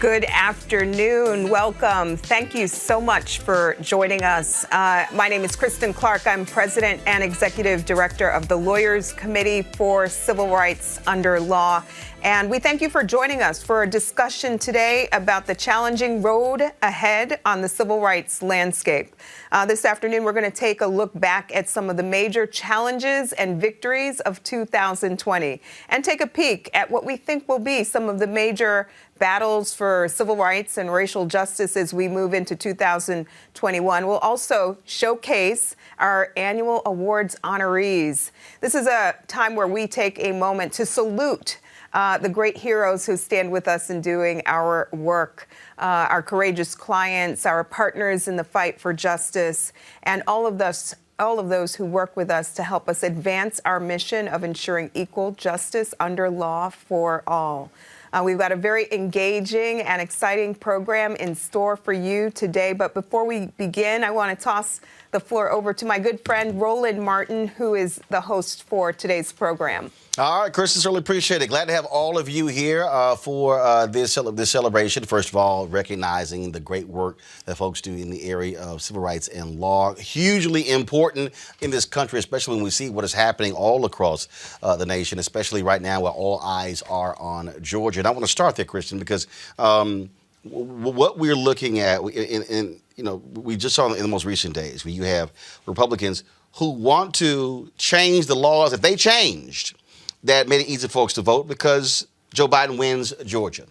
Good afternoon. Welcome. Thank you so much for joining us. My name is Kristen Clark. I'm President and Executive Director of the Lawyers Committee for Civil Rights Under Law. And we thank you for joining us for a discussion today about the challenging road ahead on the civil rights landscape. This afternoon, we're going to take a look back at some of the major challenges and victories of 2020 and take a peek at what we think will be some of the major battles for civil rights and racial justice as we move into 2021. We'll also showcase our annual awards honorees. This is a time where we take a moment to salute the great heroes who stand with us in doing our work, our courageous clients, our partners in the fight for justice, and all of those who work with us to help us advance our mission of ensuring equal justice under law for all. We've got a very engaging and exciting program in store for you today. But before we begin, I want to toss the floor over to my good friend, Roland Martin, who is the host for today's program. All right, Kristen, certainly appreciate it. Glad to have all of you here for this celebration. First of all, recognizing the great work that folks do in the area of civil rights and law. Hugely important in this country, especially when we see what is happening all across the nation, especially right now where all eyes are on Georgia. And I want to start there, Kristen, because what we're looking at, we just saw in the most recent days where you have Republicans who want to change the laws that they changed that made it easy for folks to vote because Joe Biden wins Georgia.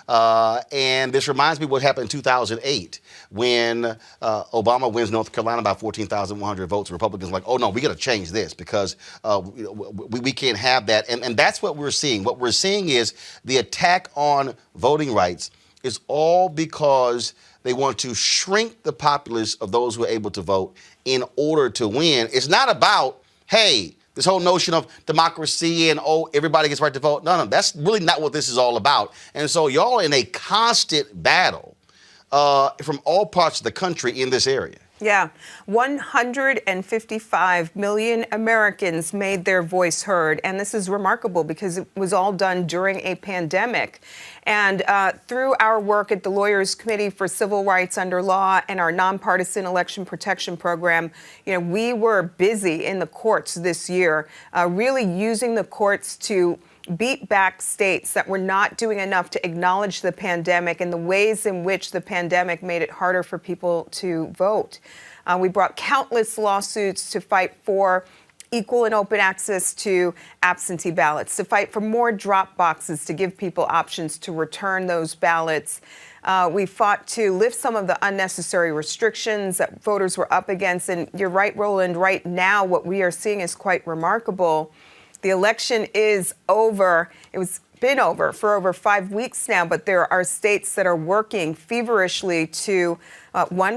And this reminds me what happened in 2008 when Obama wins North Carolina by 14,100 votes. Republicans were like, oh, no, we got to change this because we can't have that. And that's what we're seeing. What we're seeing is the attack on voting rights is all because they want to shrink the populace of those who are able to vote in order to win. It's not about, hey, this whole notion of democracy and, everybody gets right to vote. No, that's really not what this is all about. And so y'all are in a constant battle from all parts of the country in this area. Yeah, 155 million Americans made their voice heard. And this is remarkable because it was all done during a pandemic. And through our work at the Lawyers Committee for Civil Rights Under Law and our nonpartisan election protection program, we were busy in the courts this year, really using the courts to beat back states that were not doing enough to acknowledge the pandemic and the ways in which the pandemic made it harder for people to vote. We brought countless lawsuits to fight for equal and open access to absentee ballots, to fight for more drop boxes to give people options to return those ballots. We fought to lift some of the unnecessary restrictions that voters were up against. And you're right, Roland, right now what we are seeing is quite remarkable. The election is over. It's been over for over 5 weeks now, but there are states that are working feverishly to,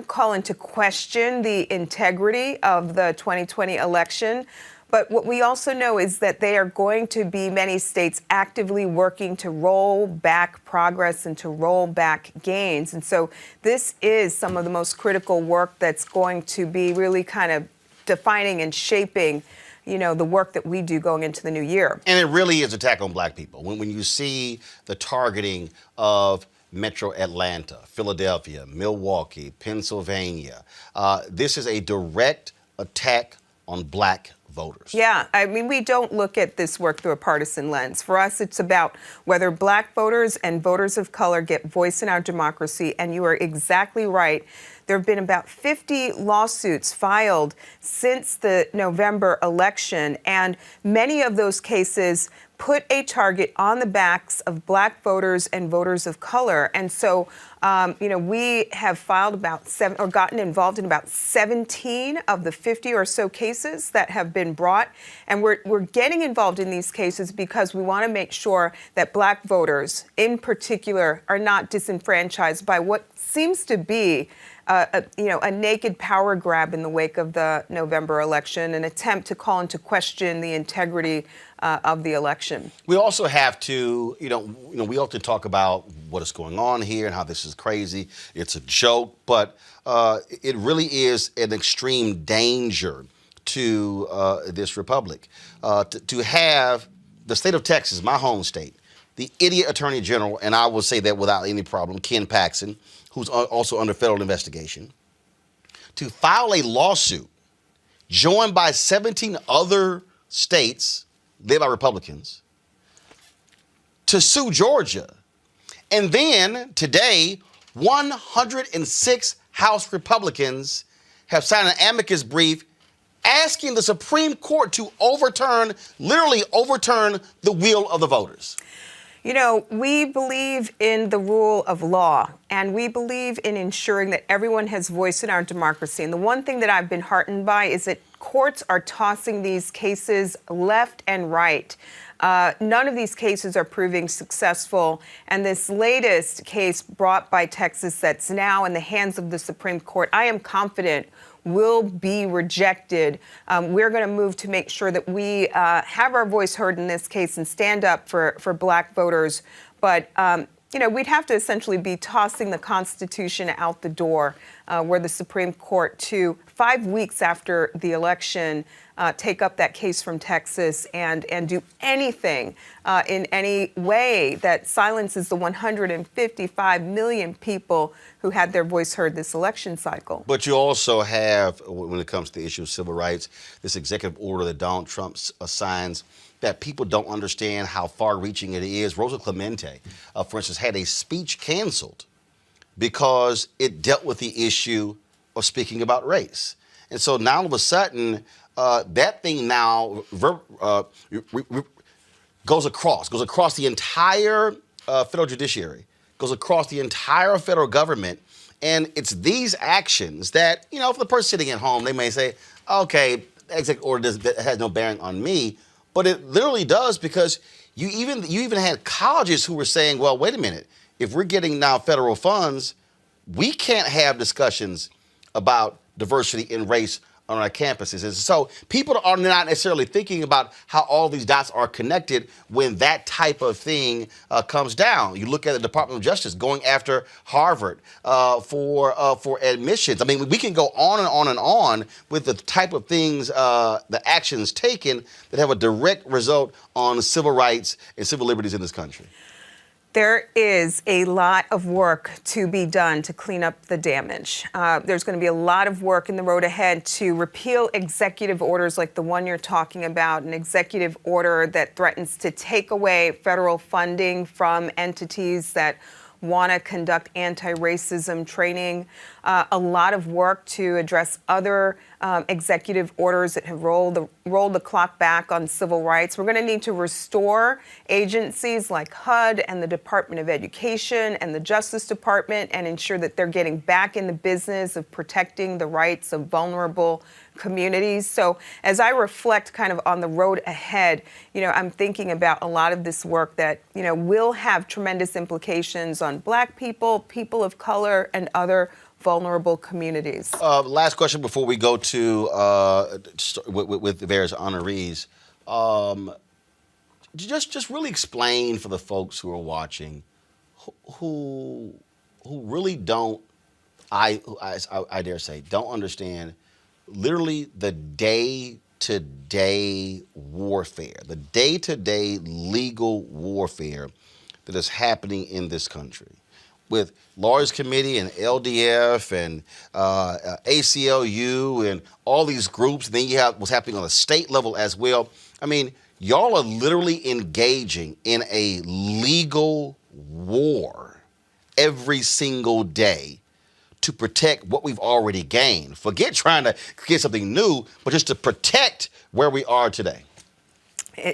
call into question the integrity of the 2020 election. But what we also know is that they are going to be, many states, actively working to roll back progress and to roll back gains. And so this is some of the most critical work that's going to be really kind of defining and shaping the work that we do going into the new year. And it really is an attack on black people. When you see the targeting of Metro Atlanta, Philadelphia, Milwaukee, Pennsylvania, this is a direct attack on black voters. Yeah, I mean, we don't look at this work through a partisan lens. For us, it's about whether black voters and voters of color get voice in our democracy. And you are exactly right. There have been about 50 lawsuits filed since the November election, and many of those cases put a target on the backs of black voters and voters of color. And so, we have filed gotten involved in about 17 of the 50 or so cases that have been brought. And we're getting involved in these cases because we want to make sure that black voters in particular are not disenfranchised by what seems to be a naked power grab in the wake of the November election, an attempt to call into question the integrity of the election. We also have to, we often talk about what is going on here and how this is crazy. It's a joke, but it really is an extreme danger to this republic. To have the state of Texas, my home state, the idiot Attorney General, and I will say that without any problem, Ken Paxton, who's also under federal investigation, to file a lawsuit joined by 17 other states led by Republicans to sue Georgia. And then today, 106 House Republicans have signed an amicus brief asking the Supreme Court to literally overturn the will of the voters. You know, we believe in the rule of law, and we believe in ensuring that everyone has voice in our democracy. And the one thing that I've been heartened by is that courts are tossing these cases left and right. None of these cases are proving successful. And this latest case brought by Texas that's now in the hands of the Supreme Court, I am confident will be rejected. We're going to move to make sure that we have our voice heard in this case and stand up for black voters. But, you know, we'd have to essentially be tossing the Constitution out the door where the Supreme Court, 5 weeks after the election, take up that case from Texas and do anything in any way that silences the 155 million people who had their voice heard this election cycle. But you also have, when it comes to the issue of civil rights, this executive order that Donald Trump signs that people don't understand how far-reaching it is. Rosa Clemente, for instance, had a speech canceled because it dealt with the issue of speaking about race. And so now all of a sudden, that thing now goes across the entire federal judiciary, goes across the entire federal government. And it's these actions that, you know, for the person sitting at home, they may say, okay, the executive order has no bearing on me. But it literally does, because you even had colleges who were saying, well, wait a minute, if we're getting now federal funds, we can't have discussions about diversity and race on our campuses. And so people are not necessarily thinking about how all these dots are connected when that type of thing comes down. You look at the Department of Justice going after Harvard for admissions. I mean, we can go on and on and on with the type of things, the actions taken that have a direct result on civil rights and civil liberties in this country. There is a lot of work to be done to clean up the damage. There's going to be a lot of work in the road ahead to repeal executive orders like the one you're talking about, an executive order that threatens to take away federal funding from entities that want to conduct anti-racism training. A lot of work to address other executive orders that have rolled the clock back on civil rights. We're going to need to restore agencies like HUD and the Department of Education and the Justice Department and ensure that they're getting back in the business of protecting the rights of vulnerable communities. So as I reflect kind of on the road ahead, you know, I'm thinking about a lot of this work that, you know, will have tremendous implications on Black people, people of color, and other vulnerable communities. Last question before we go to with the various honorees. Just really explain for the folks who are watching who really don't, I dare say, don't understand literally the day-to-day warfare, the day-to-day legal warfare that is happening in this country with Lawyers Committee and LDF and ACLU and all these groups. And then you have what's happening on a state level as well. I mean, y'all are literally engaging in a legal war every single day to protect what we've already gained. Forget trying to create something new, but just to protect where we are today.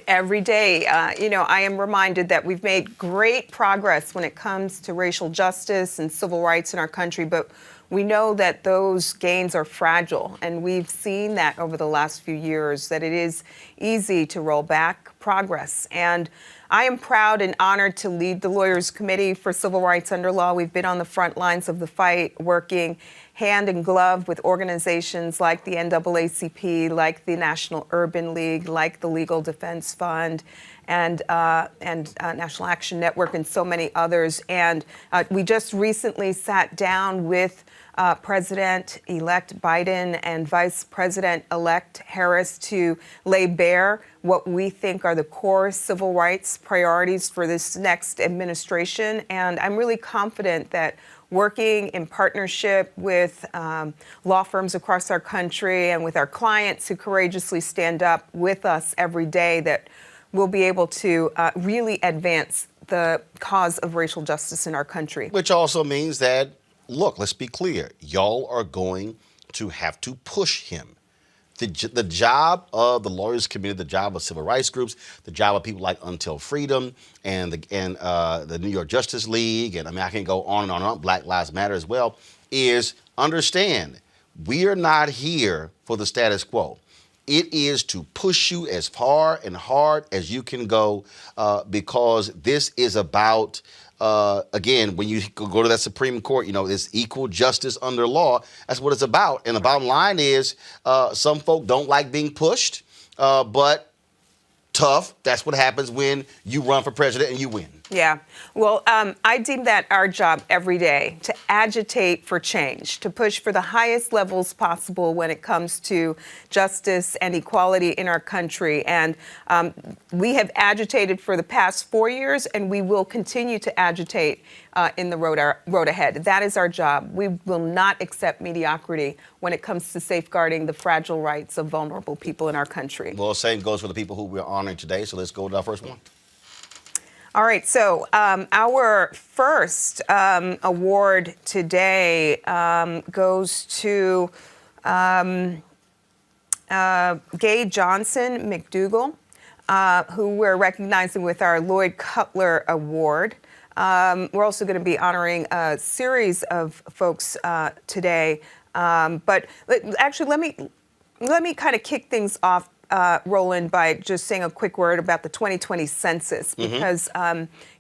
Every day, you know, I am reminded that we've made great progress when it comes to racial justice and civil rights in our country, but we know that those gains are fragile, and we've seen that over the last few years, that it is easy to roll back progress. And I am proud and honored to lead the Lawyers Committee for Civil Rights Under Law. We've been on the front lines of the fight, working hand in glove with organizations like the NAACP, like the National Urban League, like the Legal Defense Fund, and National Action Network, and so many others. And we just recently sat down with President-elect Biden and Vice President-elect Harris to lay bare what we think are the core civil rights priorities for this next administration. And I'm really confident that working in partnership with law firms across our country and with our clients who courageously stand up with us every day, that we'll be able to really advance the cause of racial justice in our country. Which also means that, look, let's be clear. Y'all are going to have to push him. The job of the lawyers community, the job of civil rights groups, the job of people like Untitled Freedom and the New York Justice League, and I mean I can go on and on, Black Lives Matter as well, is understand we are not here for the status quo. It is to push you as far and hard as you can go, because this is about, again, when you go to that Supreme Court, you know, it's equal justice under law. That's what it's about. And the bottom line is some folk don't like being pushed, but tough. That's what happens when you run for president and you win. Yeah. Well, I deem that our job every day to agitate for change, to push for the highest levels possible when it comes to justice and equality in our country. And we have agitated for the past 4 years, and we will continue to agitate in the road ahead. That is our job. We will not accept mediocrity when it comes to safeguarding the fragile rights of vulnerable people in our country. Well, same goes for the people who we're honoring today. So let's go to our first one. All right, so our first award today goes to Gay Johnson Mcdougal, who we're recognizing with our Lloyd Cutler Award. We're also going to be honoring a series of folks today, but actually, let me kind of kick things off, Roland, by just saying a quick word about the 2020 census, because,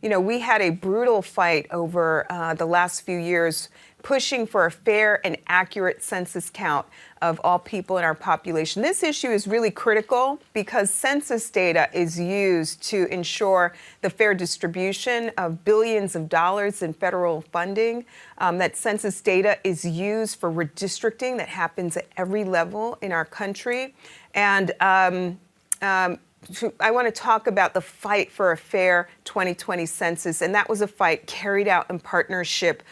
you know, we had a brutal fight over the last few years pushing for a fair and accurate census count of all people in our population. This issue is really critical because census data is used to ensure the fair distribution of billions of dollars in federal funding. That census data is used for redistricting that happens at every level in our country. And I want to talk about the fight for a fair 2020 census, and that was a fight carried out in partnership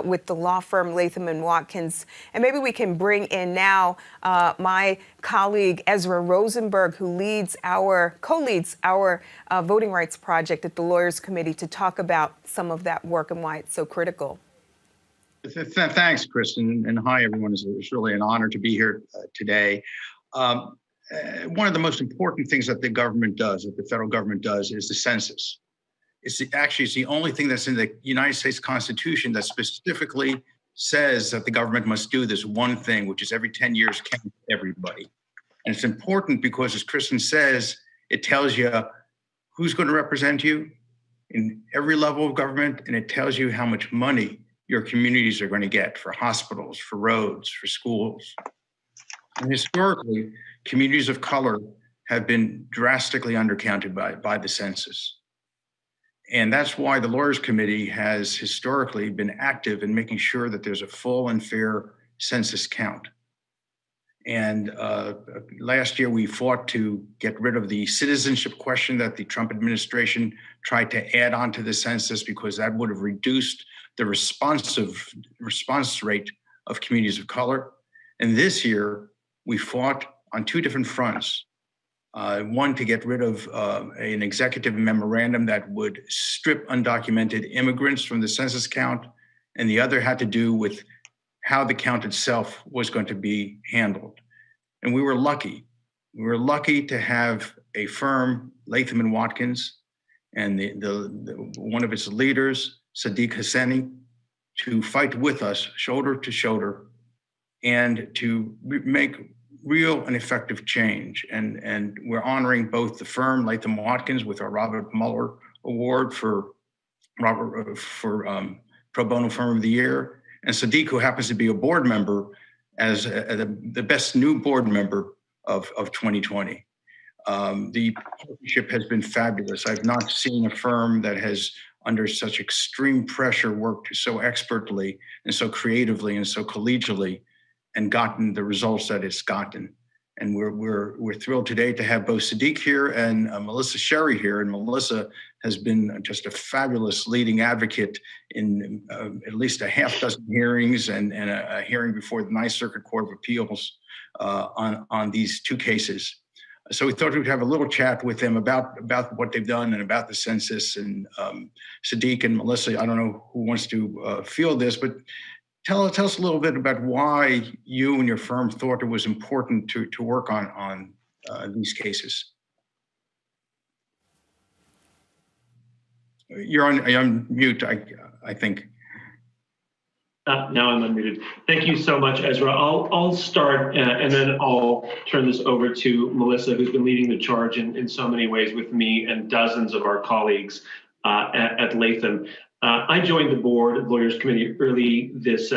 with the law firm Latham & Watkins. And maybe we can bring in now my colleague Ezra Rosenberg, who co-leads our voting rights project at the Lawyers Committee, to talk about some of that work and why it's so critical. Thanks, Kristen, and hi, everyone. It's really an honor to be here today. One of the most important things that the government does, that the federal government does, is the census. It's the only thing that's in the United States Constitution that specifically says that the government must do this one thing, which is every 10 years count everybody. And it's important because, as Kristen says, it tells you who's going to represent you in every level of government, and it tells you how much money your communities are going to get for hospitals, for roads, for schools. And historically, communities of color have been drastically undercounted by the census. And that's why the Lawyers Committee has historically been active in making sure that there's a full and fair census count. And last year, we fought to get rid of the citizenship question that the Trump administration tried to add onto the census, because that would have reduced the response rate of communities of color. And this year, we fought on two different fronts. One, to get rid of an executive memorandum that would strip undocumented immigrants from the census count, and the other had to do with how the count itself was going to be handled. And we were lucky. We were lucky to have a firm, Latham & Watkins, and one of its leaders, Sadiq Hassani, to fight with us shoulder to shoulder and to make real and effective change. And we're honoring both the firm, Latham & Watkins, with our Robert Mueller Award for Pro Bono Firm of the Year, and Sadiq, who happens to be a board member, as the best new board member of 2020. The partnership has been fabulous. I've not seen a firm that has, under such extreme pressure, worked so expertly and so creatively and so collegially and gotten the results that it's gotten. And we're thrilled today to have both Sadiq here and Melissa Sherry here. And Melissa has been just a fabulous leading advocate in at least a half dozen hearings and a hearing before the Ninth Circuit Court of Appeals on these two cases. So we thought we'd have a little chat with them about what they've done and about the census. And Sadiq and Melissa, I don't know who wants to field this, but tell us a little bit about why you and your firm thought it was important to work on these cases. You're on mute, I think. Now I'm unmuted. Thank you so much, Ezra. I'll start and then I'll turn this over to Melissa, who's been leading the charge in so many ways with me and dozens of our colleagues at Latham. I joined the board of Lawyers Committee early this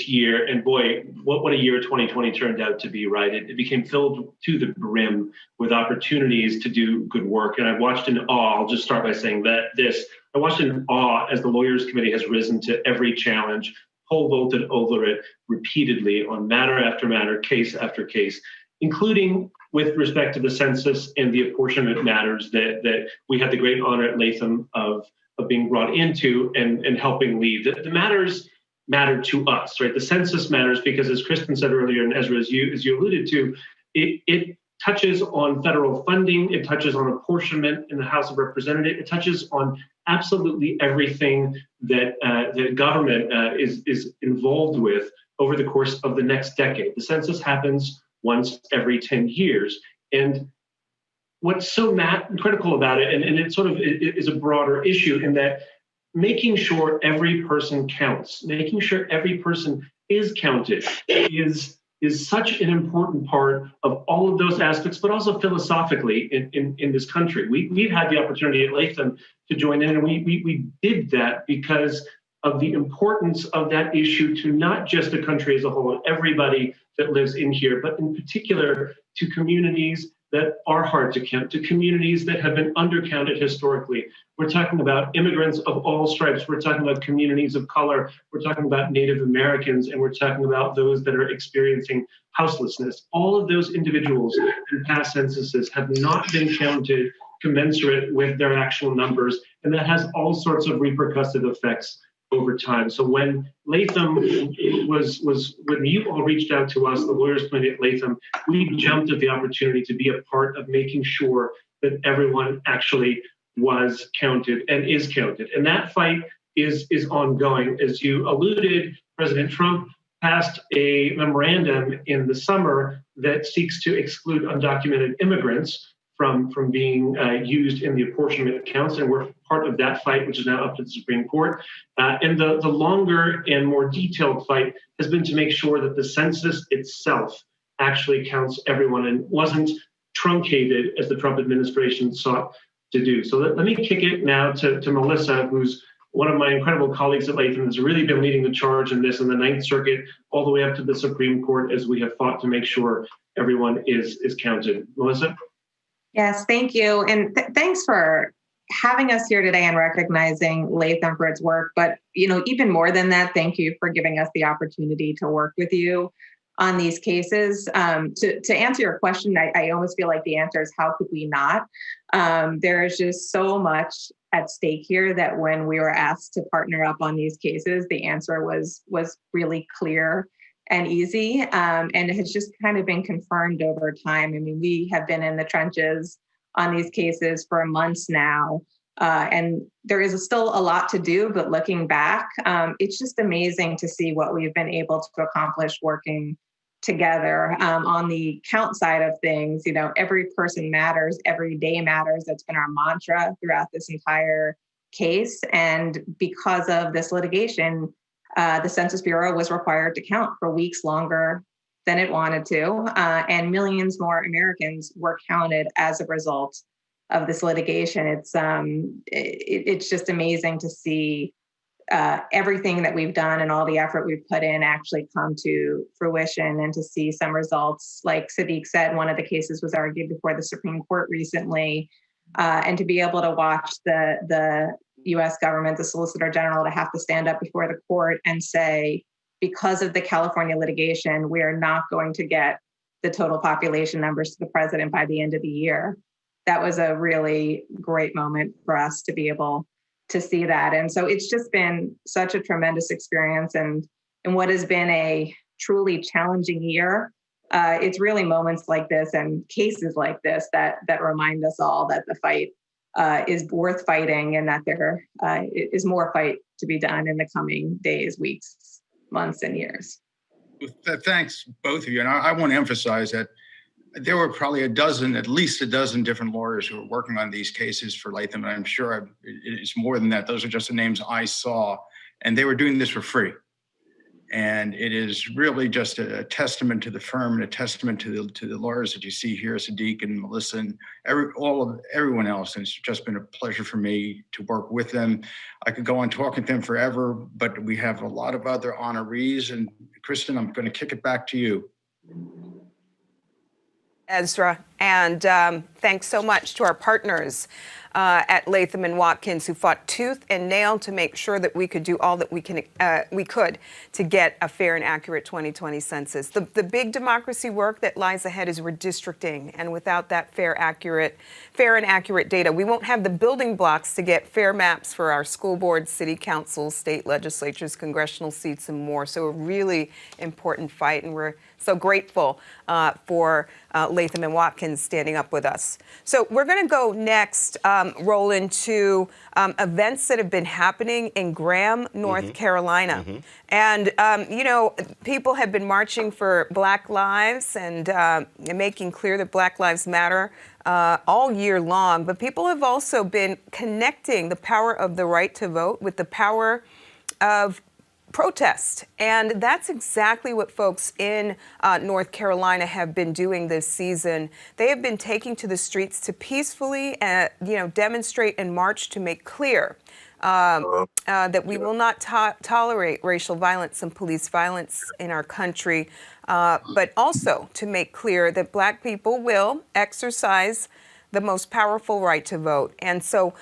year, and boy, what a year 2020 turned out to be, right? It became filled to the brim with opportunities to do good work, and I watched in awe. I'll just start by saying I watched in awe as the Lawyers Committee has risen to every challenge, pole vaulted over it repeatedly on matter after matter, case after case, including with respect to the census and the apportionment matters that we had the great honor at Latham of being brought into and helping lead. The matters matter to us, right? The census matters because, as Kristen said earlier, and Ezra, as you alluded to, it touches on federal funding, it touches on apportionment in the House of Representatives, it touches on absolutely everything that the government is involved with over the course of the next decade. The census happens once every 10 years. And what's so critical about it, and it sort of is a broader issue in that making sure every person counts, making sure every person is counted is such an important part of all of those aspects, but also philosophically in this country. We've had the opportunity at Latham to join in, and we did that because of the importance of that issue to not just the country as a whole, everybody that lives in here, but in particular to communities that are hard to count, to communities that have been undercounted historically. We're talking about immigrants of all stripes. We're talking about communities of color. We're talking about Native Americans, and we're talking about those that are experiencing houselessness. All of those individuals in past censuses have not been counted commensurate with their actual numbers, and that has all sorts of repercussive effects over time. So when Latham when you all reached out to us, the Lawyers Committee at Latham, we jumped at the opportunity to be a part of making sure that everyone actually was counted and is counted. And that fight is ongoing. As you alluded, President Trump passed a memorandum in the summer that seeks to exclude undocumented immigrants from being used in the apportionment counts, and we're part of that fight, which is now up to the Supreme Court. And the longer and more detailed fight has been to make sure that the census itself actually counts everyone and wasn't truncated as the Trump administration sought to do. So let me kick it now to Melissa, who's one of my incredible colleagues at Latham, has really been leading the charge in this in the Ninth Circuit, all the way up to the Supreme Court, as we have fought to make sure everyone is counted. Melissa? Yes, thank you. And thanks for having us here today and recognizing Latham for its work. But, even more than that, thank you for giving us the opportunity to work with you on these cases. To answer your question, I almost feel like the answer is how could we not? There is just so much at stake here that when we were asked to partner up on these cases, the answer was really clear and easy. And it has just kind of been confirmed over time. I mean, we have been in the trenches on these cases for months now. And there is still a lot to do, but looking back, it's just amazing to see what we've been able to accomplish working together. On the count side of things, every person matters, every day matters. That's been our mantra throughout this entire case. And because of this litigation, the Census Bureau was required to count for weeks longer than it wanted to, and millions more Americans were counted as a result of this litigation. It's just amazing to see everything that we've done and all the effort we've put in actually come to fruition, and to see some results. Like Sadiq said, one of the cases was argued before the Supreme Court recently, and to be able to watch the U.S. government, the Solicitor General, to have to stand up before the court and say, because of the California litigation, we are not going to get the total population numbers to the president by the end of the year. That was a really great moment for us to be able to see that. And so it's just been such a tremendous experience. And in what has been a truly challenging year, it's really moments like this and cases like this that remind us all that the fight is worth fighting, and that there is more fight to be done in the coming days, weeks, months, and years. Thanks, both of you. And I want to emphasize that there were probably at least a dozen different lawyers who were working on these cases for Latham. And I'm sure it's more than that. Those are just the names I saw. And they were doing this for free. And it is really just a testament to the firm and a testament to the lawyers that you see here, Sadiq and Melissa and everyone else. And it's just been a pleasure for me to work with them. I could go on talking to them forever, but we have a lot of other honorees. And Kristen, I'm going to kick it back to you. Ezra, and thanks so much to our partners at Latham and Watkins, who fought tooth and nail to make sure that we could do all that we could to get a fair and accurate 2020 census. The big democracy work that lies ahead is redistricting, and without that fair and accurate data, we won't have the building blocks to get fair maps for our school boards, city councils, state legislatures, congressional seats, and more. So a really important fight, and we're so grateful for Latham and Watkins standing up with us. So we're going to go next, roll into events that have been happening in Graham, North Carolina. And, people have been marching for Black lives and making clear that Black Lives Matter all year long. But people have also been connecting the power of the right to vote with the power of protest. And that's exactly what folks in North Carolina have been doing this season. They have been taking to the streets to peacefully, demonstrate and march to make clear that we will not tolerate racial violence and police violence in our country, but also to make clear that Black people will exercise the most powerful right to vote. And so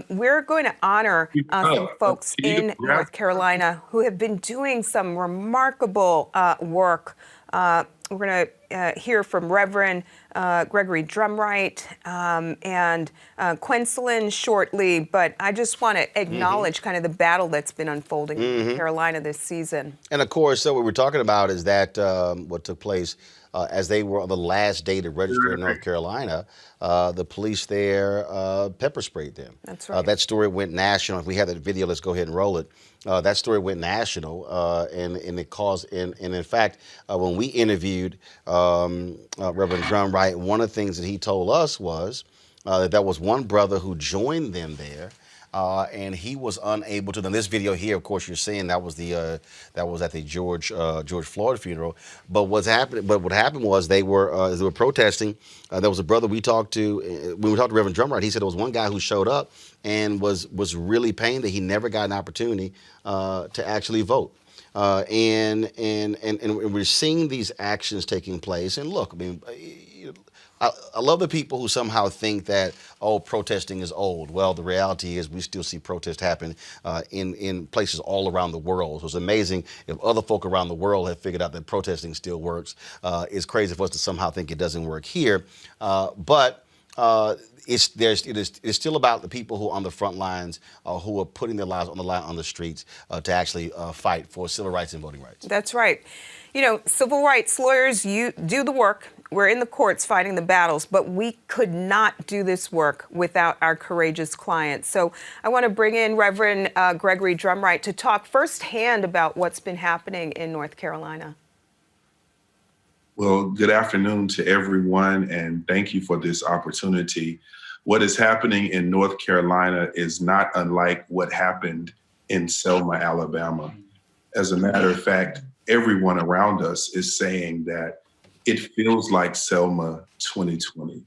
we're going to honor some folks in North Carolina who have been doing some remarkable work. We're going to hear from Reverend Gregory Drumright and Quencelin shortly, but I just want to acknowledge kind of the battle that's been unfolding in Carolina this season. And of course, so what we're talking about is that what took place as they were on the last day to register in North Carolina, the police there pepper sprayed them. That's right. That story went national. If we have that video, let's go ahead and roll it. That story went national, and it caused, and in fact, when we interviewed Reverend Drumright, one of the things that he told us was that there was one brother who joined them there. And he was unable to. Now, this video here, of course, you're seeing that was at the George Floyd funeral. But what happened was they were protesting. There was a brother we talked to when we talked to Reverend Drumright. He said there was one guy who showed up and was really pained that he never got an opportunity to actually vote. And we're seeing these actions taking place. And look, I mean. I love the people who somehow think that, protesting is old. Well, the reality is we still see protests happen in places all around the world. So it's amazing if other folk around the world have figured out that protesting still works. It's crazy for us to somehow think it doesn't work here. But it is still about the people who are on the front lines, who are putting their lives on the line on the streets to actually fight for civil rights and voting rights. That's right. Civil rights lawyers, you do the work. We're in the courts fighting the battles, but we could not do this work without our courageous clients. So I want to bring in Reverend Gregory Drumright to talk firsthand about what's been happening in North Carolina. Well, good afternoon to everyone, and thank you for this opportunity. What is happening in North Carolina is not unlike what happened in Selma, Alabama. As a matter of fact, everyone around us is saying that it feels like Selma 2020.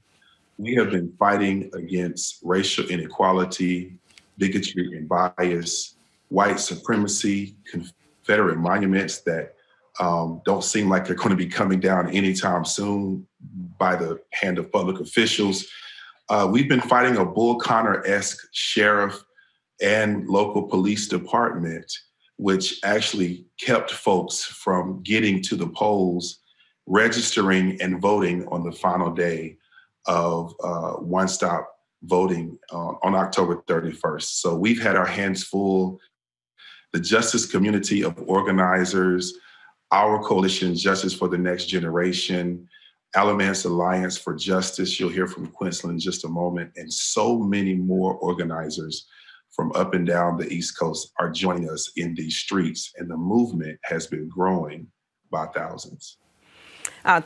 We have been fighting against racial inequality, bigotry, and bias white supremacy, Confederate monuments that don't seem like they're going to be coming down anytime soon by the hand of public officials. We've been fighting a Bull Connor-esque sheriff and local police department, which actually kept folks from getting to the polls, registering and voting on the final day of one-stop voting on October 31st. So we've had our hands full. The justice community of organizers, our coalition, Justice for the Next Generation, Alamance Alliance for Justice, you'll hear from Quinceland in just a moment, and so many more organizers from up and down the East Coast are joining us in these streets, and the movement has been growing by thousands.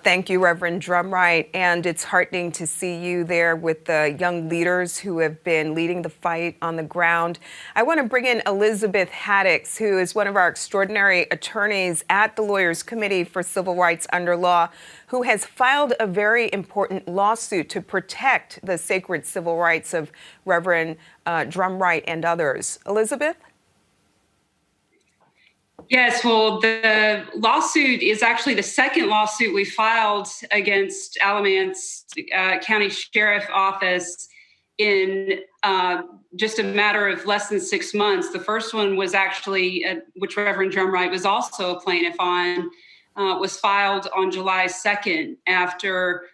Thank you, Reverend Drumright. And it's heartening to see you there with the young leaders who have been leading the fight on the ground. I want to bring in Elizabeth Haddocks, who is one of our extraordinary attorneys at the Lawyers Committee for Civil Rights Under Law, who has filed a very important lawsuit to protect the sacred civil rights of Reverend Drumright and others. Elizabeth? Yes, well, the lawsuit is actually the second lawsuit we filed against Alamance County Sheriff Office in just a matter of less than 6 months. The first one was actually, which Reverend Drumright was also a plaintiff on, was filed on July 2nd after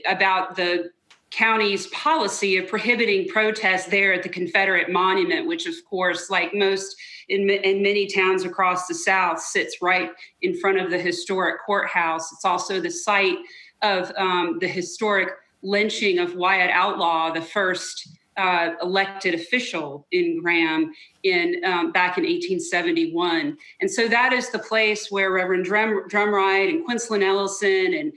about the county's policy of prohibiting protests there at the Confederate Monument, which of course, like most in many towns across the South, sits right in front of the historic courthouse. It's also the site of the historic lynching of Wyatt Outlaw, the first elected official in Graham back in 1871. And so that is the place where Reverend Drumright and Quinceland Ellison and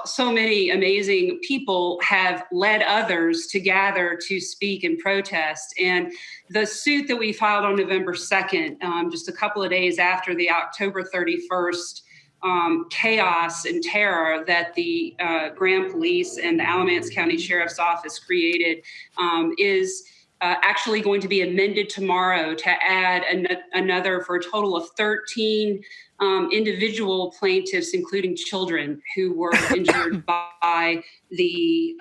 so many amazing people have led others to gather to speak and protest. And the suit that we filed on November 2nd, just a couple of days after the October 31st chaos and terror that the Graham Police and the Alamance County Sheriff's Office created, is actually going to be amended tomorrow to add another, for a total of 13 individual plaintiffs, including children, who were injured by the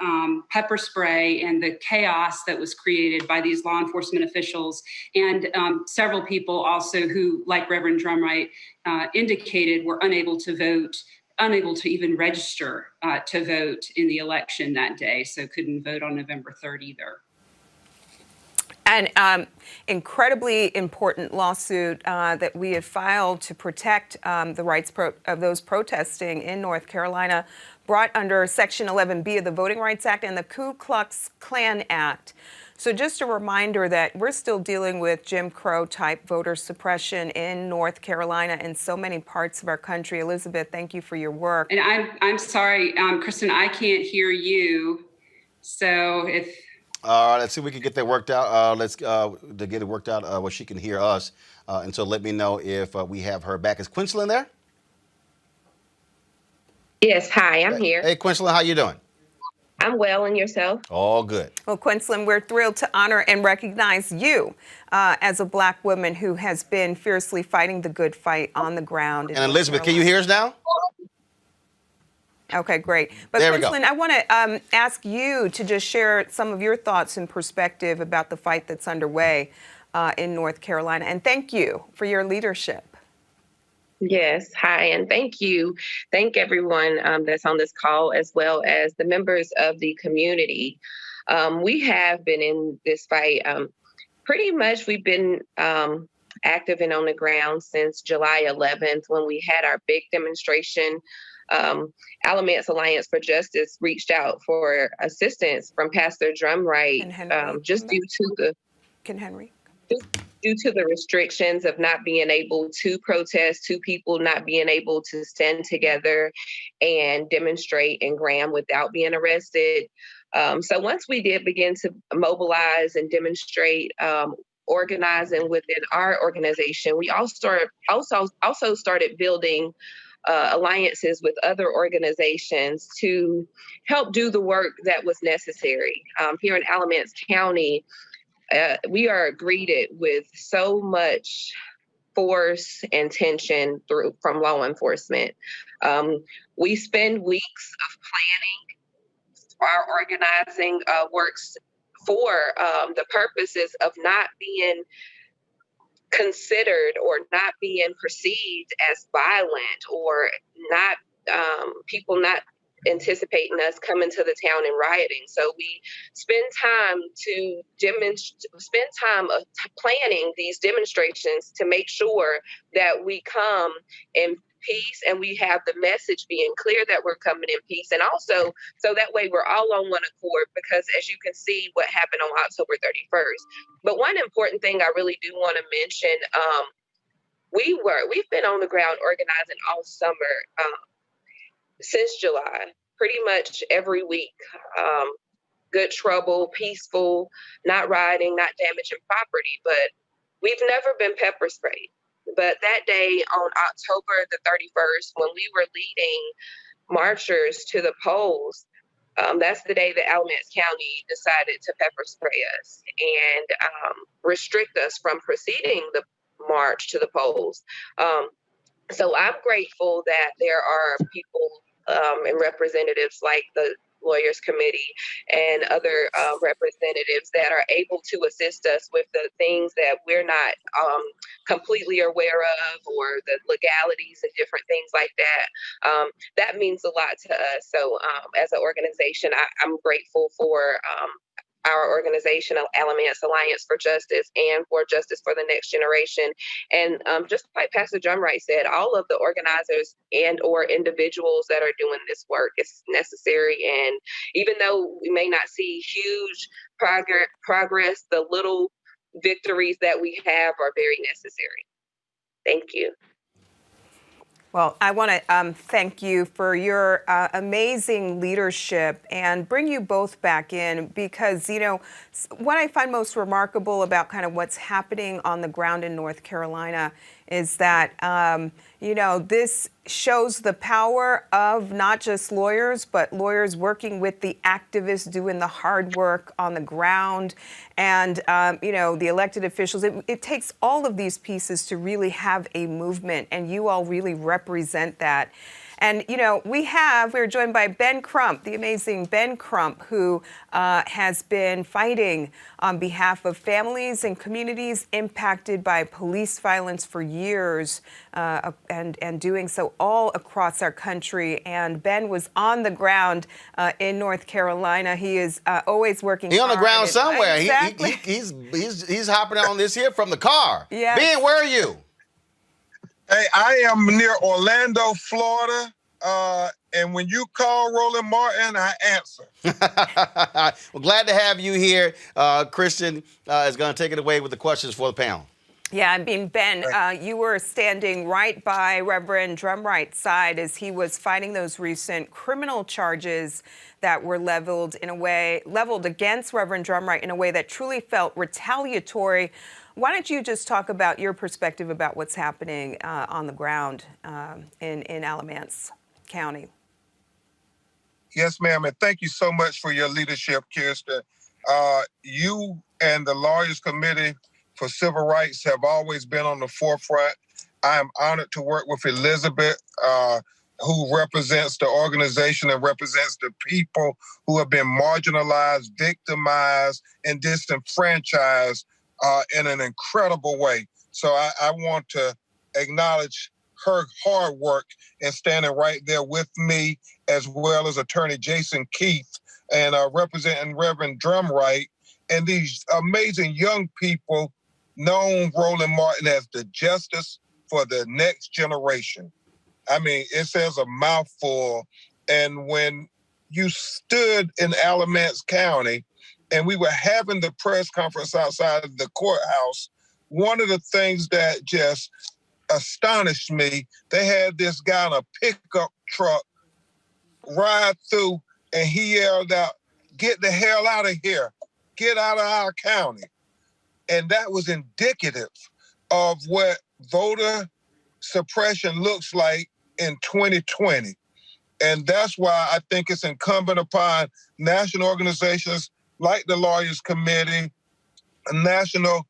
pepper spray and the chaos that was created by these law enforcement officials, and several people also who, like Reverend Drumright indicated, were unable to vote, unable to even register to vote in the election that day, so couldn't vote on November 3rd either. An incredibly important lawsuit that we have filed to protect the rights of those protesting in North Carolina, brought under Section 11B of the Voting Rights Act and the Ku Klux Klan Act. So just a reminder that we're still dealing with Jim Crow type voter suppression in North Carolina and so many parts of our country. Elizabeth, thank you for your work. And I'm sorry, Kristen, I can't hear you. So if... Let's see if we can get that worked out. To get it worked out where she can hear us. And so let me know if we have her back. Is Quinceland there? Yes, hi, I'm here. Hey, Quinceland, how you doing? I'm well, and yourself? All good. Well, Quinceland, we're thrilled to honor and recognize you as a Black woman who has been fiercely fighting the good fight on the ground. And Elizabeth, can you hear us now? Okay, great. But Quinceland, I want to ask you to just share some of your thoughts and perspective about the fight that's underway in North Carolina. And thank you for your leadership. Yes, hi, and thank you. Thank everyone that's on this call, as well as the members of the community. We have been in this fight. Pretty much we've been active and on the ground since July 11th, when we had our big demonstration. Alamance Alliance for Justice reached out for assistance from Pastor Drumright, just due to the restrictions of not being able to protest, two people not being able to stand together and demonstrate in Graham without being arrested. So once we did begin to mobilize and demonstrate, organizing within our organization, we also started building alliances with other organizations to help do the work that was necessary. Here in Alamance County, we are greeted with so much force and tension from law enforcement. We spend weeks of planning. Our organizing works for the purposes of not being considered or not being perceived as violent, or not people not anticipating us coming to the town and rioting. So we spend time planning these demonstrations to make sure that we come in peace, and we have the message being clear that we're coming in peace, and also so that way we're all on one accord, because as you can see what happened on October 31st. But one important thing I really do want to mention, we've been on the ground organizing all summer, since July, pretty much every week. Good trouble, peaceful, not rioting, not damaging property, but we've never been pepper sprayed. But that day on October the 31st, when we were leading marchers to the polls, that's the day that Alamance County decided to pepper spray us and restrict us from proceeding the march to the polls. So I'm grateful that there are people and representatives like the Lawyers Committee and other representatives that are able to assist us with the things that we're not completely aware of, or the legalities and different things like that. That means a lot to us. So as an organization, I'm grateful for our organization, Alamance Alliance for Justice, and for Justice for the Next Generation. And just like Pastor Drumright said, all of the organizers and or individuals that are doing this work is necessary. And even though we may not see huge progress, the little victories that we have are very necessary. Thank you. Well, I want to thank you for your amazing leadership and bring you both back in, because, you know, what I find most remarkable about kind of what's happening on the ground in North Carolina is that, you know, this shows the power of not just lawyers, but lawyers working with the activists doing the hard work on the ground, and, you know, the elected officials. It takes all of these pieces to really have a movement, and you all really represent that. And, you know, we're joined by Ben Crump, the amazing Ben Crump, who has been fighting on behalf of families and communities impacted by police violence for years, and doing so all across our country. And Ben was on the ground in North Carolina. He is always working hard. He's on the ground somewhere. Exactly. He's hopping on this here from the car. Yeah. Ben, where are you? Hey, I am near Orlando, Florida, and when you call Roland Martin, I answer. Well, glad to have you here. Christian is going to take it away with the questions for the panel. Yeah, I mean, Ben, you were standing right by Reverend Drumright's side as he was fighting those recent criminal charges that were leveled against Reverend Drumright in a way that truly felt retaliatory. Why don't you just talk about your perspective about what's happening on the ground in Alamance County? Yes, ma'am, and thank you so much for your leadership, Kirsten. You and the Lawyers Committee for Civil Rights have always been on the forefront. I am honored to work with Elizabeth, who represents the organization and represents the people who have been marginalized, victimized, and disenfranchised in an incredible way. So I want to acknowledge her hard work and standing right there with me, as well as Attorney Jason Keith and representing Reverend Drumright and these amazing young people known Roland Martin as the Justice for the Next Generation. I mean, it says a mouthful. And when you stood in Alamance County and we were having the press conference outside of the courthouse, one of the things that just astonished me, they had this guy in a pickup truck ride through and he yelled out, "Get the hell out of here. Get out of our county." And that was indicative of what voter suppression looks like in 2020. And that's why I think it's incumbent upon national organizations like the Lawyers Committee national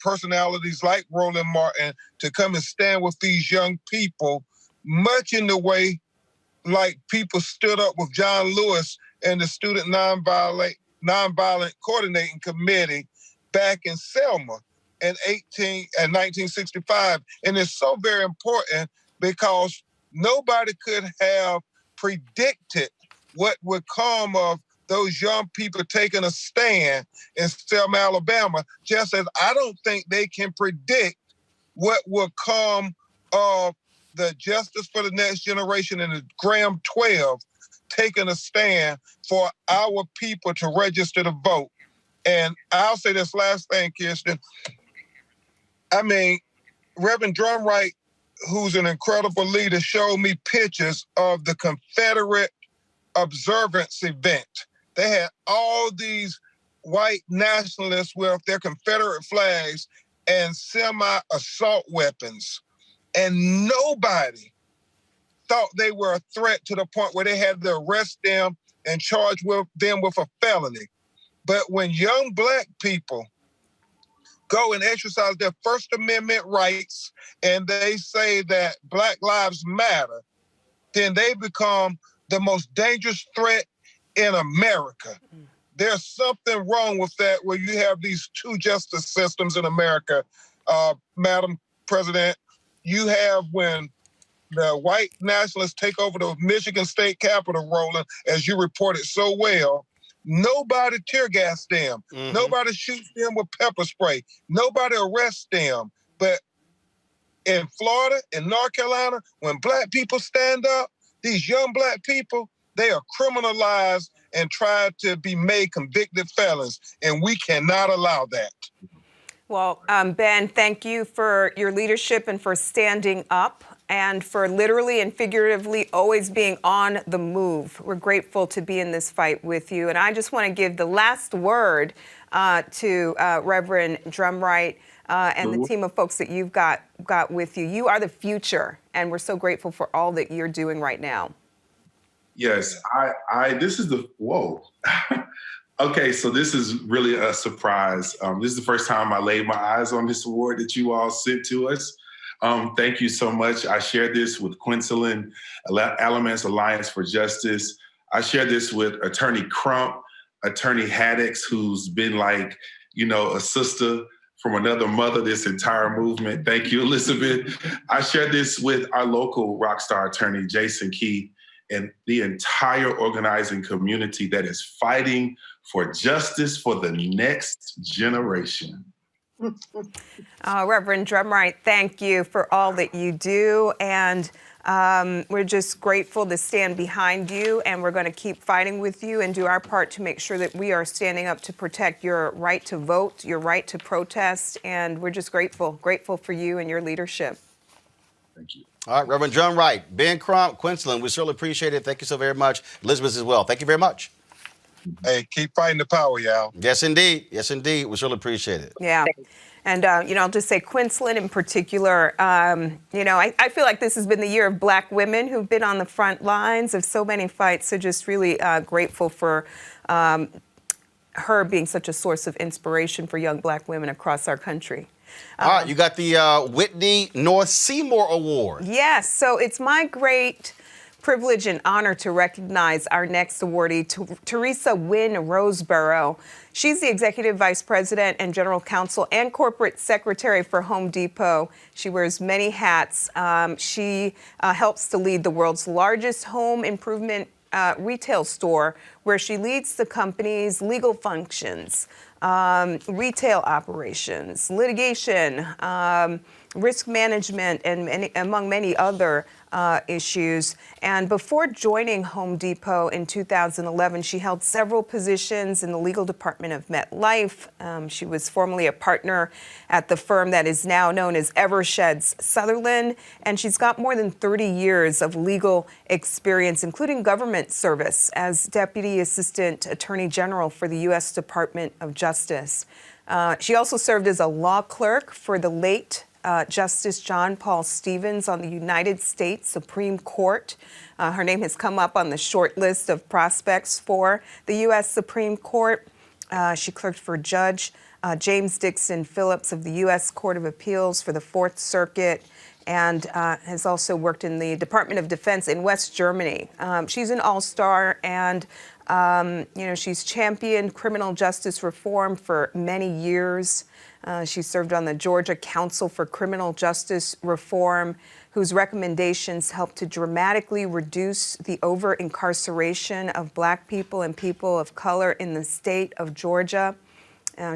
personalities like Roland Martin to come and stand with these young people, much in the way like people stood up with John Lewis and the Student Nonviolent Coordinating Committee back in Selma in 1965. And it's so very important because nobody could have predicted what would come of those young people taking a stand in Selma, Alabama, just as I don't think they can predict what will come of the Justice for the Next Generation and the Graham 12 taking a stand for our people to register to vote. And I'll say this last thing, Kirsten. I mean, Reverend Drumright, who's an incredible leader, showed me pictures of the Confederate observance event. They had all these white nationalists with their Confederate flags and semi-assault weapons. And nobody thought they were a threat to the point where they had to arrest them and charge them with a felony. But when young Black people go and exercise their First Amendment rights and they say that Black lives matter, then they become the most dangerous threat in America. There's something wrong with that where you have these two justice systems in America, Madam President. You have when the white nationalists take over the Michigan State Capitol, Roland, as you reported so well, nobody tear gas them. Mm-hmm. Nobody shoots them with pepper spray. Nobody arrests them. But in Florida, in North Carolina, when Black people stand up, these young Black people, they are criminalized and try to be made convicted felons. And we cannot allow that. Well, Ben, thank you for your leadership and for standing up and for literally and figuratively always being on the move. We're grateful to be in this fight with you. And I just want to give the last word to Reverend Drumright and the team of folks that you've got with you. You are the future, and we're so grateful for all that you're doing right now. Yes, this is the, whoa. Okay, so this is really a surprise. This is the first time I laid my eyes on this award that you all sent to us. Thank you so much. I shared this with Quinceland, Alamance Alliance for Justice. I shared this with Attorney Crump, Attorney Haddocks, who's been like, a sister from another mother, this entire movement. Thank you, Elizabeth. I shared this with our local rock star attorney, Jason Key, and the entire organizing community that is fighting for justice for the next generation. Reverend Drumright, thank you for all that you do. And we're just grateful to stand behind you. And we're going to keep fighting with you and do our part to make sure that we are standing up to protect your right to vote, your right to protest. And we're just grateful for you and your leadership. Thank you. All right, Reverend Drumright, Ben Crump, Quinceland, we certainly appreciate it. Thank you so very much. Elizabeth as well. Thank you very much. Hey, keep fighting the power, y'all. Yes, indeed. Yes, indeed. We certainly appreciate it. Yeah. And, I'll just say Quinceland in particular, I feel like this has been the year of Black women who've been on the front lines of so many fights. So just really grateful for her being such a source of inspiration for young Black women across our country. All right, you got the Whitney North Seymour Award. Yes, so it's my great privilege and honor to recognize our next awardee, Teresa Wynn Roseborough. She's the Executive Vice President and General Counsel and Corporate Secretary for Home Depot. She wears many hats. She helps to lead the world's largest home improvement retail store, where she leads the company's legal functions, retail operations, litigation, risk management, and among many other issues. And before joining Home Depot in 2011, she held several positions in the legal department of MetLife. She was formerly a partner at the firm that is now known as Eversheds Sutherland, and she's got more than 30 years of legal experience, including government service as Deputy Assistant Attorney General for the U.S. Department of Justice. She also served as a law clerk for the late Justice John Paul Stevens on the United States Supreme Court. Her name has come up on the short list of prospects for the U.S. Supreme Court. She clerked for Judge James Dixon Phillips of the U.S. Court of Appeals for the Fourth Circuit, and has also worked in the Department of Defense in West Germany. She's an all-star, and she's championed criminal justice reform for many years. She served on the Georgia Council for Criminal Justice Reform, whose recommendations helped to dramatically reduce the over-incarceration of Black people and people of color in the state of Georgia.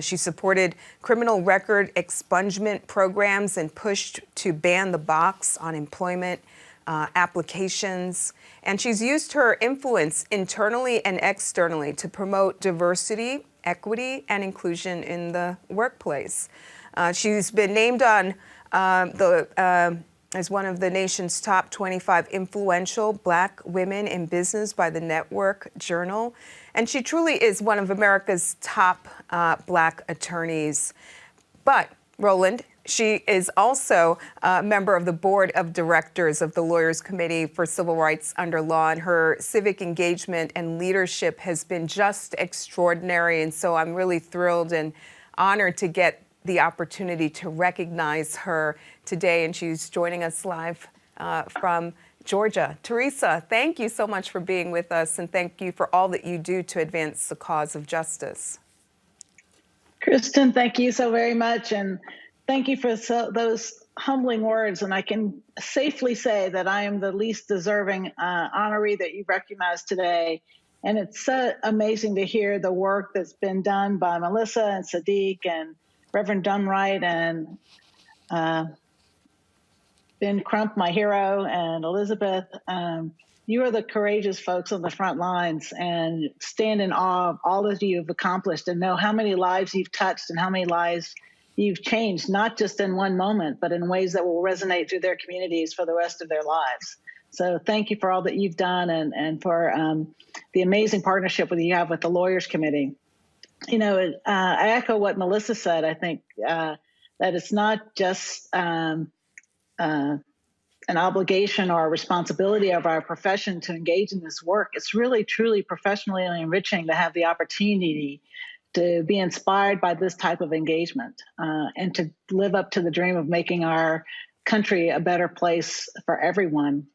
She supported criminal record expungement programs and pushed to ban the box on employment applications. And she's used her influence internally and externally to promote diversity, equity, and inclusion in the workplace. She's been named on as one of the nation's top 25 influential Black women in business by the Network Journal. And she truly is one of America's top Black attorneys. But, Roland, she is also a member of the board of directors of the Lawyers Committee for Civil Rights Under Law, and her civic engagement and leadership has been just extraordinary. And so I'm really thrilled and honored to get the opportunity to recognize her today, and she's joining us live from Georgia. Teresa, thank you so much for being with us, and thank you for all that you do to advance the cause of justice. Kristen, thank you so very much, and thank you for those humbling words. And I can safely say that I am the least deserving honoree that you recognize today. And it's so amazing to hear the work that's been done by Melissa and Sadiq and Reverend Dunright and Ben Crump, my hero, and Elizabeth. You are the courageous folks on the front lines, and stand in awe of all that you have accomplished and know how many lives you've touched and how many lives you've changed, not just in one moment, but in ways that will resonate through their communities for the rest of their lives. So thank you for all that you've done, and for the amazing partnership that you have with the Lawyers Committee. I echo what Melissa said. I think that it's not just an obligation or a responsibility of our profession to engage in this work. It's really, truly professionally enriching to have the opportunity to be inspired by this type of engagement and to live up to the dream of making our country a better place for everyone.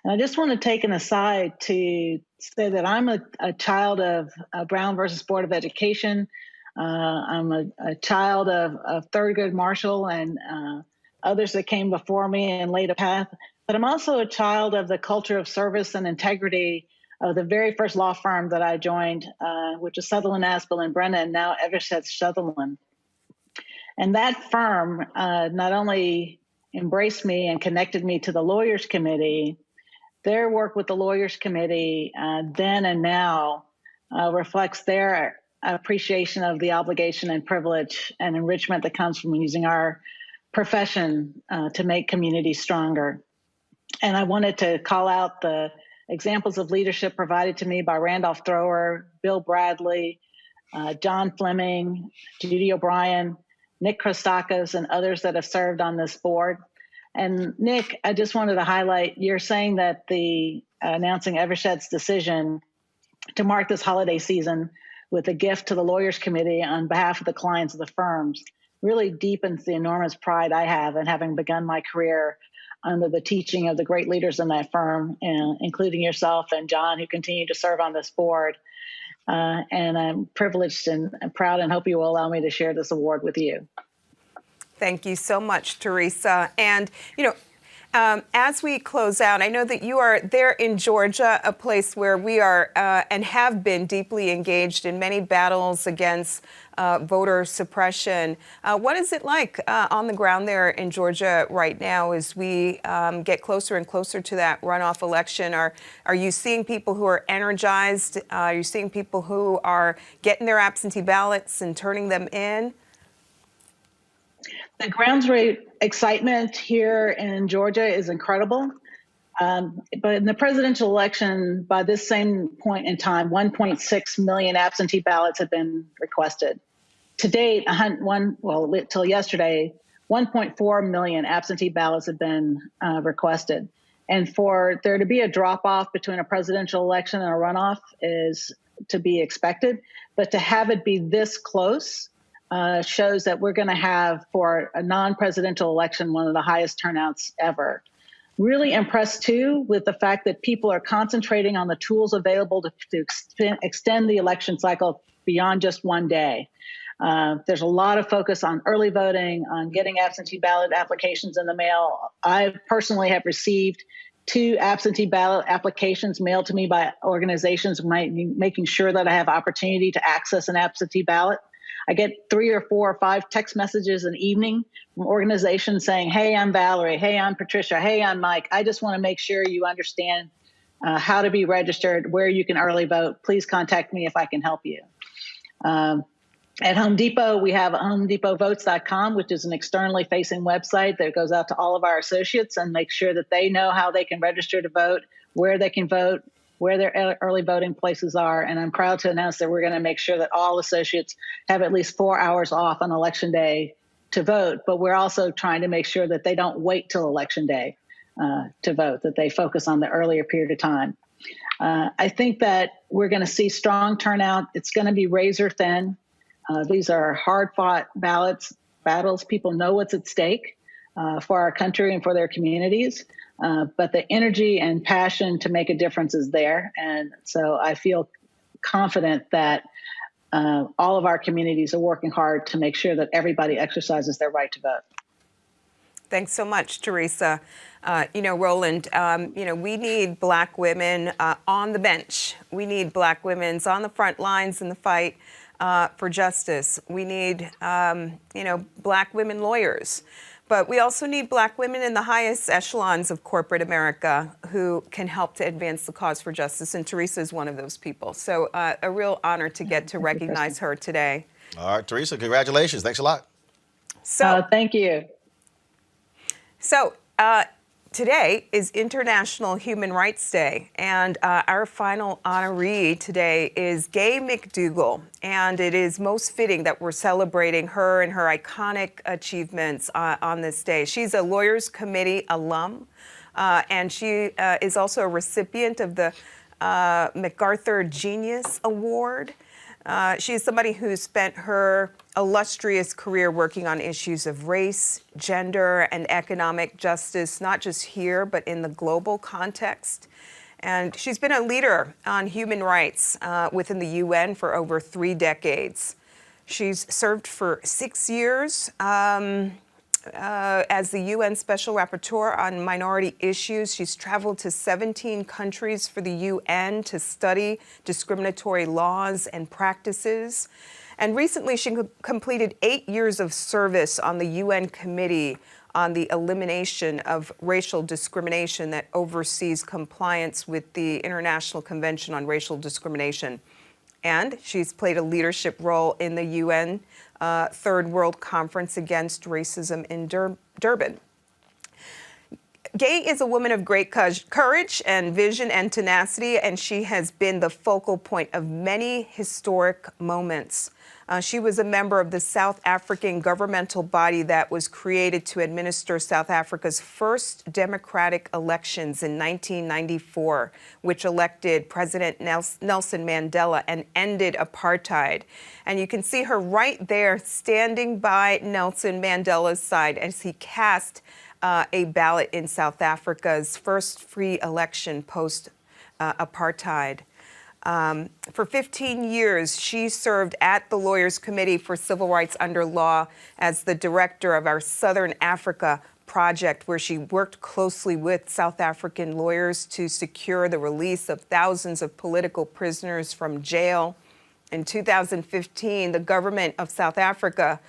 And I just want to take an aside to say that I'm a child of Brown versus Board of Education. I'm a child of Thurgood Marshall and others that came before me and laid a path. But I'm also a child of the culture of service and integrity of the very first law firm that I joined, which is Sutherland, Aspel, and Brennan, now Eversheds Sutherland. And that firm not only embraced me and connected me to the Lawyers Committee, their work with the Lawyers Committee then and now reflects their appreciation of the obligation and privilege and enrichment that comes from using our profession to make communities stronger. And I wanted to call out the examples of leadership provided to me by Randolph Thrower, Bill Bradley, John Fleming, Judy O'Brien, Nick Christakis, and others that have served on this board. And Nick, I just wanted to highlight, you're saying that the announcing Evershed's decision to mark this holiday season with a gift to the Lawyers Committee on behalf of the clients of the firms really deepens the enormous pride I have in having begun my career under the teaching of the great leaders in that firm, including yourself and John, who continue to serve on this board. And I'm privileged and proud, and hope you will allow me to share this award with you. Thank you so much, Teresa. And, as we close out, I know that you are there in Georgia, a place where we are and have been deeply engaged in many battles against voter suppression. What is it like on the ground there in Georgia right now as we get closer and closer to that runoff election? Are you seeing people who are energized? Are you seeing people who are getting their absentee ballots and turning them in? The grounds rate excitement here in Georgia is incredible. But in the presidential election, by this same point in time, 1.6 million absentee ballots have been requested. To date, till yesterday, 1.4 million absentee ballots have been requested. And for there to be a drop-off between a presidential election and a runoff is to be expected. But to have it be this close shows that we're going to have, for a non-presidential election, one of the highest turnouts ever. Really impressed, too, with the fact that people are concentrating on the tools available to extend the election cycle beyond just one day. There's a lot of focus on early voting, on getting absentee ballot applications in the mail. I personally have received 2 absentee ballot applications mailed to me by organizations making sure that I have opportunity to access an absentee ballot. I get 3 or 4 or 5 text messages an evening from organizations saying, hey, I'm Valerie. Hey, I'm Patricia. Hey, I'm Mike. I just want to make sure you understand how to be registered, where you can early vote. Please contact me if I can help you. At Home Depot, we have HomeDepotVotes.com, which is an externally facing website that goes out to all of our associates and makes sure that they know how they can register to vote, where they can vote, where their early voting places are. And I'm proud to announce that we're going to make sure that all associates have at least 4 hours off on Election Day to vote. But we're also trying to make sure that they don't wait till Election Day to vote, that they focus on the earlier period of time. I think that we're going to see strong turnout. It's going to be razor thin. These are hard-fought battles. People know what's at stake for our country and for their communities, but the energy and passion to make a difference is there. And so I feel confident that all of our communities are working hard to make sure that everybody exercises their right to vote. Thanks so much, Teresa. Roland, we need Black women on the bench. We need Black women on the front lines in the fight for justice. We need, Black women lawyers. But we also need Black women in the highest echelons of corporate America who can help to advance the cause for justice. And Teresa is one of those people. So a real honor to get to recognize her today. All right, Teresa, congratulations. Thanks a lot. So thank you. So today is International Human Rights Day, and our final honoree today is Gay Mcdougal, and it is most fitting that we're celebrating her and her iconic achievements on this day. She's a Lawyers Committee alum, and she is also a recipient of the MacArthur Genius Award. She is somebody who spent her illustrious career working on issues of race, gender, and economic justice, not just here, but in the global context. And she's been a leader on human rights within the UN for over 3 decades. She's served for 6 years as the UN Special Rapporteur on Minority Issues. She's traveled to 17 countries for the UN to study discriminatory laws and practices. And recently, she completed 8 years of service on the UN Committee on the Elimination of Racial Discrimination that oversees compliance with the International Convention on Racial Discrimination. And she's played a leadership role in the UN Third World Conference Against Racism in Durban. Gay is a woman of great courage and vision and tenacity, and she has been the focal point of many historic moments. She was a member of the South African governmental body that was created to administer South Africa's first democratic elections in 1994, which elected President Nelson Mandela and ended apartheid. And you can see her right there standing by Nelson Mandela's side as he cast a ballot in South Africa's first free election post-apartheid. For 15 years, she served at the Lawyers Committee for Civil Rights Under Law as the director of our Southern Africa project, where she worked closely with South African lawyers to secure the release of thousands of political prisoners from jail. In 2015, the government of South Africa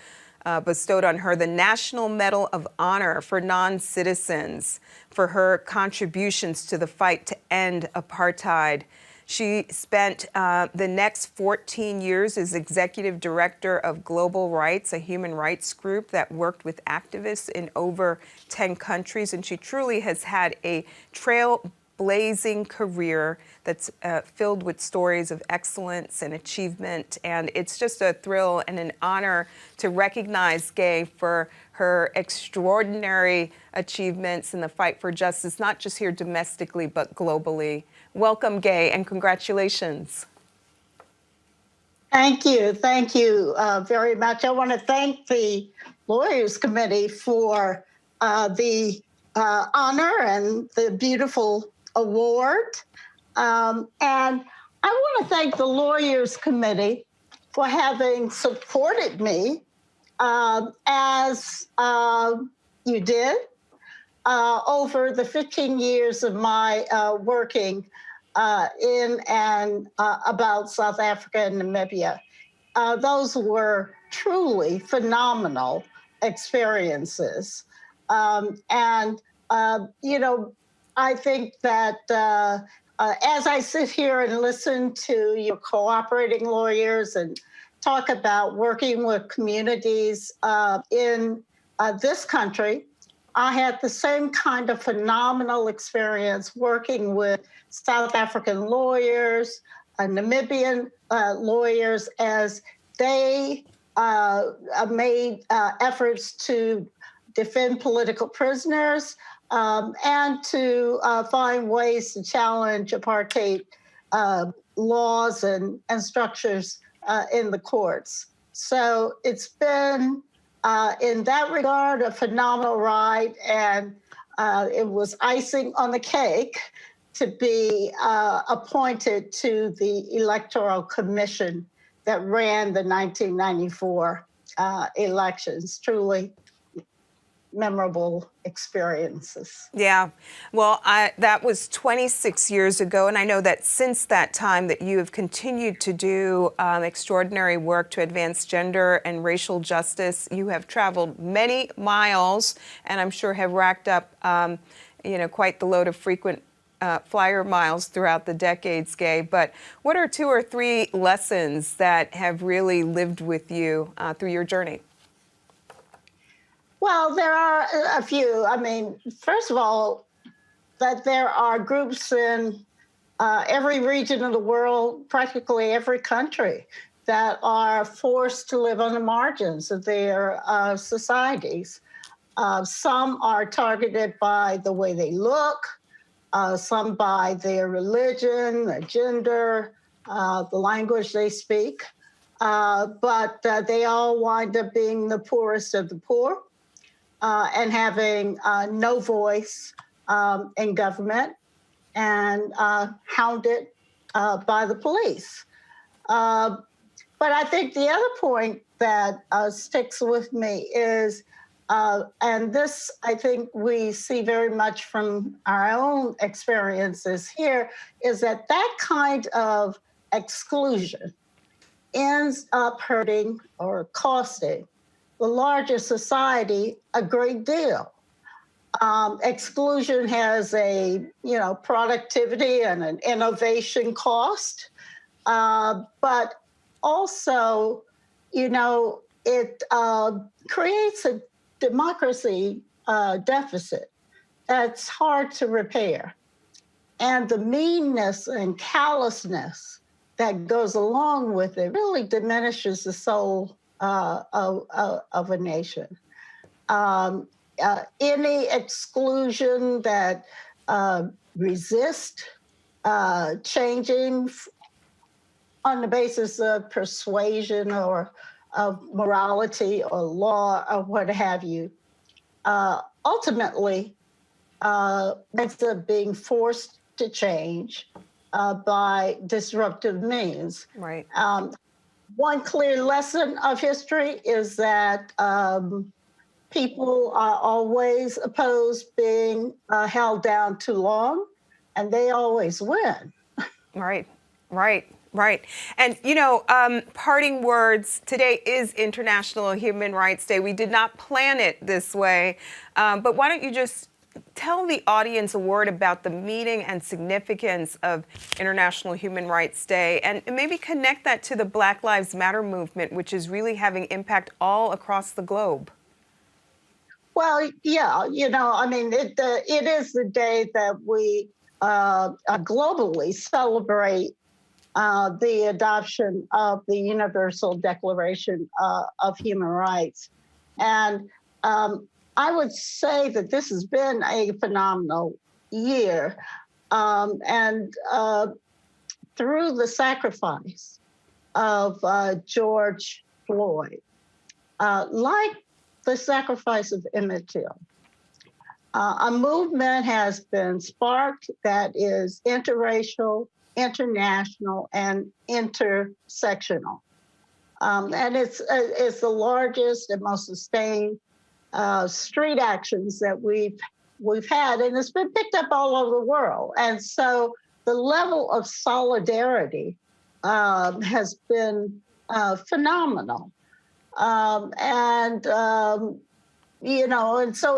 bestowed on her the National Medal of Honor for non-citizens for her contributions to the fight to end apartheid. She spent the next 14 years as executive director of Global Rights, a human rights group that worked with activists in over 10 countries. And she truly has had a trailblazing career that's filled with stories of excellence and achievement. And it's just a thrill and an honor to recognize Gay for her extraordinary achievements in the fight for justice, not just here domestically, but globally. Welcome, Gay, and congratulations. Thank you. Thank you very much. I want to thank the Lawyers Committee for the honor and the beautiful award. And I want to thank the Lawyers Committee for having supported me as you did over the 15 years of my working in and about South Africa and Namibia. Those were truly phenomenal experiences. You know, I think that as I sit here and listen to your cooperating lawyers and talk about working with communities in this country, I had the same kind of phenomenal experience working with South African lawyers, Namibian lawyers, as they made efforts to defend political prisoners and to find ways to challenge apartheid laws and structures in the courts. So it's been, in that regard, a phenomenal ride, and it was icing on the cake to be appointed to the Electoral Commission that ran the 1994 elections. Truly memorable experiences. Yeah, well, that was 26 years ago, and I know that since that time that you have continued to do extraordinary work to advance gender and racial justice. You have traveled many miles, and I'm sure have racked up, quite the load of frequent flyer miles throughout the decades, Gay. But what are 2 or 3 lessons that have really lived with you through your journey? Well, there are a few. I mean, first of all, that there are groups in every region of the world, practically every country, that are forced to live on the margins of their societies. Some are targeted by the way they look, some by their religion, their gender, the language they speak, but they all wind up being the poorest of the poor. And having no voice in government and hounded by the police. But I think the other point that sticks with me is, and this I think we see very much from our own experiences here, is that kind of exclusion ends up hurting or costing the larger society a great deal. Exclusion has a productivity and an innovation cost, but also it creates a democracy deficit that's hard to repair, and the meanness and callousness that goes along with it really diminishes the soul of a nation. Any exclusion that resists changing on the basis of persuasion or of morality or law or what have you, ultimately ends up being forced to change by disruptive means. Right. One clear lesson of history is that people are always opposed being held down too long, and they always win. Right. And, parting words, today is International Human Rights Day. We did not plan it this way, but why don't you just tell the audience a word about the meaning and significance of International Human Rights Day, and maybe connect that to the Black Lives Matter movement, which is really having impact all across the globe. Well, yeah, it is the day that we globally celebrate the adoption of the Universal Declaration of Human Rights. And I would say that this has been a phenomenal year. And through the sacrifice of George Floyd, like the sacrifice of Emmett Till, a movement has been sparked that is interracial, international, and intersectional. And it's the largest and most sustained street actions that we've had, and it's been picked up all over the world. And so the level of solidarity has been phenomenal. And so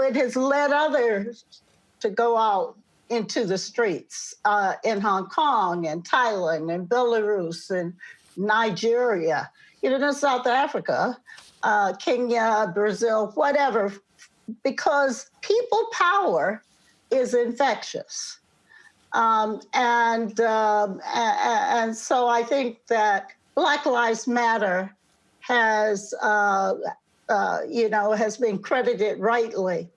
it has led others to go out into the streets in Hong Kong and Thailand and Belarus and Nigeria, even South Africa, Kenya, Brazil, whatever, because people power is infectious. And so I think that Black Lives Matter has been credited rightly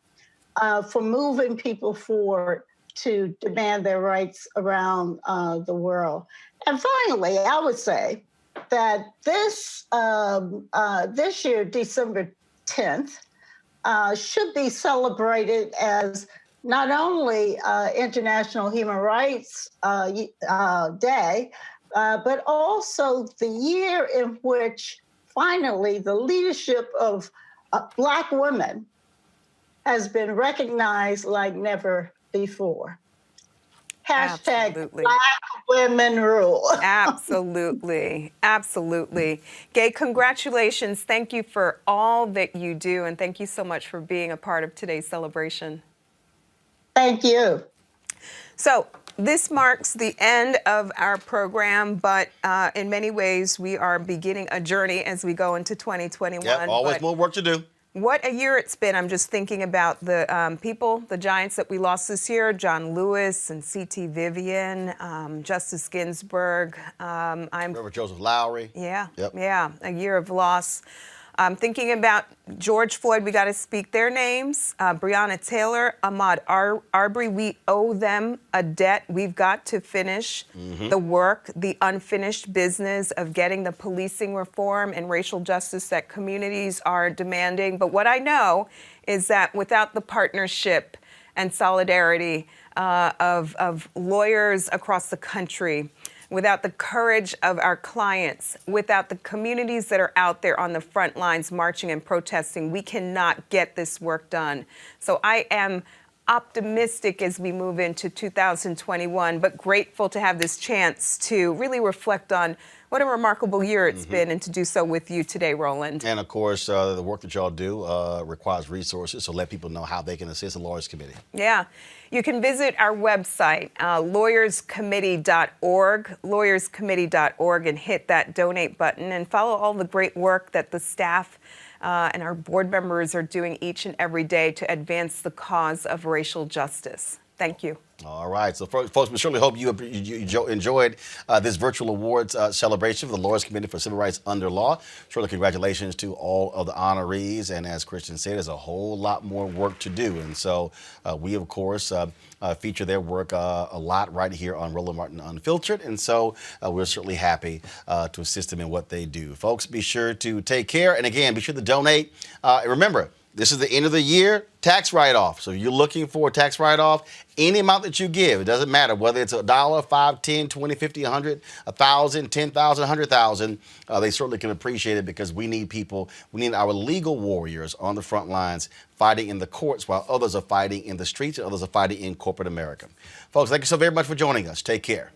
for moving people forward to demand their rights around the world. And finally, I would say that this year, December 10th, should be celebrated as not only International Human Rights Day, but also the year in which finally the leadership of Black women has been recognized like never before. Hashtag Absolutely. Black women rule. Absolutely. Absolutely. Gay, congratulations. Thank you for all that you do, and thank you so much for being a part of today's celebration. Thank you. So this marks the end of our program, but in many ways, we are beginning a journey as we go into 2021. Yep, always more work to do. What a year it's been. I'm just thinking about the people, the giants that we lost this year, John Lewis and C.T. Vivian, Justice Ginsburg. Reverend Joseph Lowry. Yeah, Yep. yeah, a year of loss. Thinking about George Floyd, we got to speak their names. Breonna Taylor, Ahmaud Arbery, we owe them a debt. We've got to finish the work, the unfinished business of getting the policing reform and racial justice that communities are demanding. But what I know is that without the partnership and solidarity of lawyers across the country, without the courage of our clients, without the communities that are out there on the front lines marching and protesting, we cannot get this work done. So I am optimistic as we move into 2021, but grateful to have this chance to really reflect on what a remarkable year it's been, and to do so with you today, Roland. And of course, the work that y'all do requires resources, so let people know how they can assist the Lawyers Committee. Yeah. You can visit our website, lawyerscommittee.org, lawyerscommittee.org, and hit that donate button and follow all the great work that the staff and our board members are doing each and every day to advance the cause of racial justice. Thank you. All right. So, folks, we certainly hope you enjoyed this virtual awards celebration for the Lawyers Committee for Civil Rights Under Law. Surely congratulations to all of the honorees. And as Christian said, there's a whole lot more work to do. And so we, of course, feature their work a lot right here on Roland Martin Unfiltered. And so we're certainly happy to assist them in what they do. Folks, be sure to take care. And again, be sure to donate. Remember, this is the end of the year tax write-off. So if you're looking for a tax write-off, any amount that you give, it doesn't matter whether it's $1, $5, 10, 20, 50, 100, 1,000, 10,000, 100,000. They certainly can appreciate it, because we need people, we need our legal warriors on the front lines fighting in the courts while others are fighting in the streets and others are fighting in corporate America. Folks, thank you so very much for joining us. Take care.